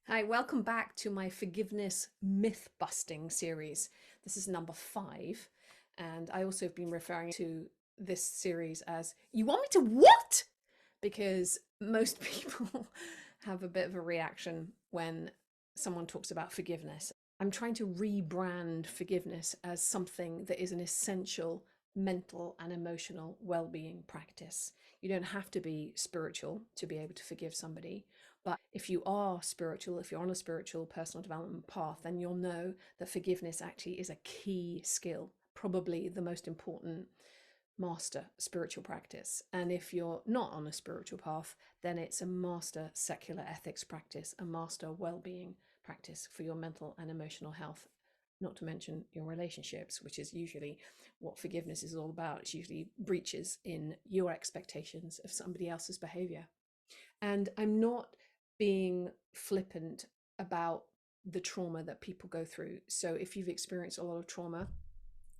Hi, welcome back to my forgiveness myth busting series. This is number 5, and I also have been referring to this series as "You want me to what?" because most people have a bit of a reaction when someone talks about forgiveness. I'm trying to rebrand forgiveness as something that is an essential mental and emotional well-being practice. You don't have to be spiritual to be able to forgive somebody. But if you are spiritual, if you're on a spiritual personal development path, then you'll know that forgiveness actually is a key skill, probably the most important master spiritual practice. And if you're not on a spiritual path, then it's a master secular ethics practice, a master well-being practice for your mental and emotional health, not to mention your relationships, which is usually what forgiveness is all about. It's usually breaches in your expectations of somebody else's behavior. And I'm not being flippant about the trauma that people go through. So if you've experienced a lot of trauma,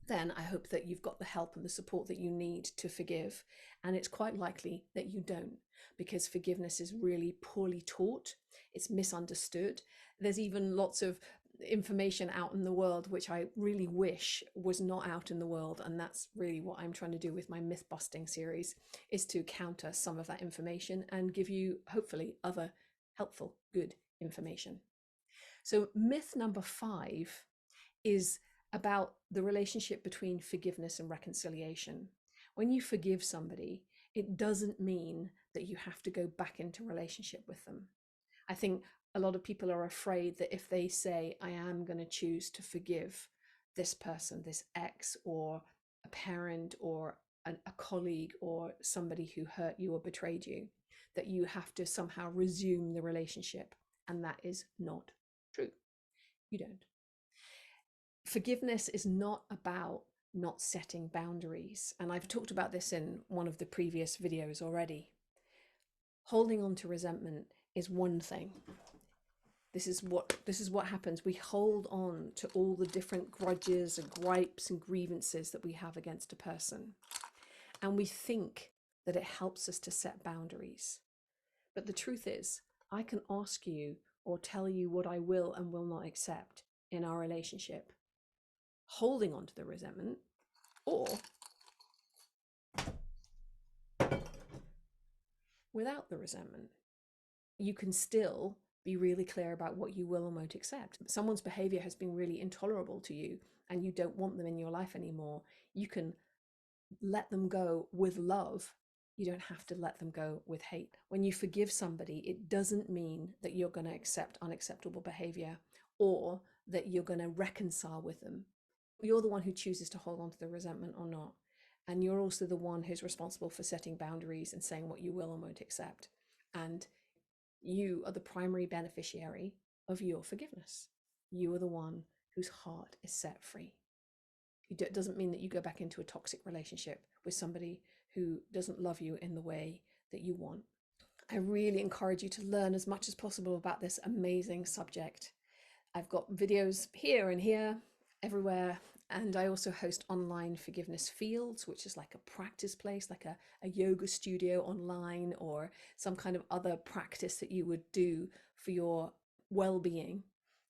then I hope that you've got the help and the support that you need to forgive. And it's quite likely that you don't, because forgiveness is really poorly taught, it's misunderstood. There's even lots of information out in the world which I really wish was not out in the world, and that's really what I'm trying to do with my myth busting series, is to counter some of that information and give you hopefully other helpful good information. So myth number 5 is about the relationship between forgiveness and reconciliation. When you forgive somebody, it doesn't mean that you have to go back into relationship with them. I think a lot of people are afraid that if they say, I am going to choose to forgive this person, this ex, or a parent, or a colleague, or somebody who hurt you or betrayed you, that you have to somehow resume the relationship. And that is not true. You don't. Forgiveness is not about not setting boundaries. And I've talked about this in one of the previous videos already. Holding on to resentment is one thing. This is what happens. We hold on to all the different grudges and gripes and grievances that we have against a person. And we think that it helps us to set boundaries. But the truth is, I can ask you or tell you what I will and will not accept in our relationship, holding on to the resentment, or without the resentment. You can still be really clear about what you will and won't accept. If someone's behavior has been really intolerable to you and you don't want them in your life anymore, you can let them go with love. You don't have to let them go with hate. When you forgive somebody, it doesn't mean that you're going to accept unacceptable behavior or that you're going to reconcile with them. You're the one who chooses to hold on to the resentment or not. And you're also the one who's responsible for setting boundaries and saying what you will and won't accept. And you are the primary beneficiary of your forgiveness. You are the one whose heart is set free. It doesn't mean that you go back into a toxic relationship with somebody who doesn't love you in the way that you want. I really encourage you to learn as much as possible about this amazing subject. I've got videos here and here, everywhere. And I also host online forgiveness fields, which is like a practice place, like a yoga studio online, or some kind of other practice that you would do for your well-being.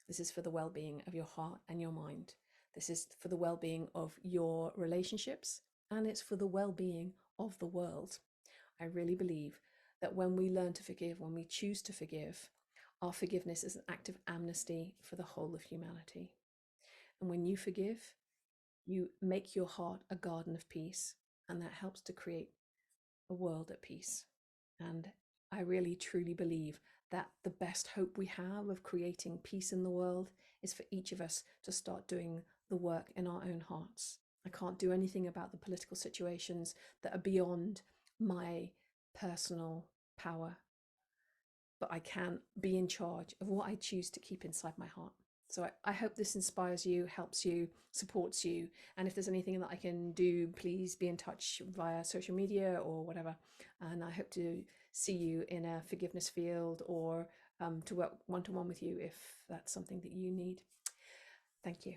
This is for the well-being of your heart and your mind. This is for the well-being of your relationships, and it's for the well-being of the world. I really believe that when we learn to forgive, when we choose to forgive, our forgiveness is an act of amnesty for the whole of humanity. And when you forgive, you make your heart a garden of peace, and that helps to create a world at peace. And I really truly believe that the best hope we have of creating peace in the world is for each of us to start doing the work in our own hearts. I can't do anything about the political situations that are beyond my personal power, but I can be in charge of what I choose to keep inside my heart. So I hope this inspires you, helps you, supports you. And if there's anything that I can do, please be in touch via social media or whatever. And I hope to see you in a forgiveness field or to work one-to-one with you if that's something that you need. Thank you.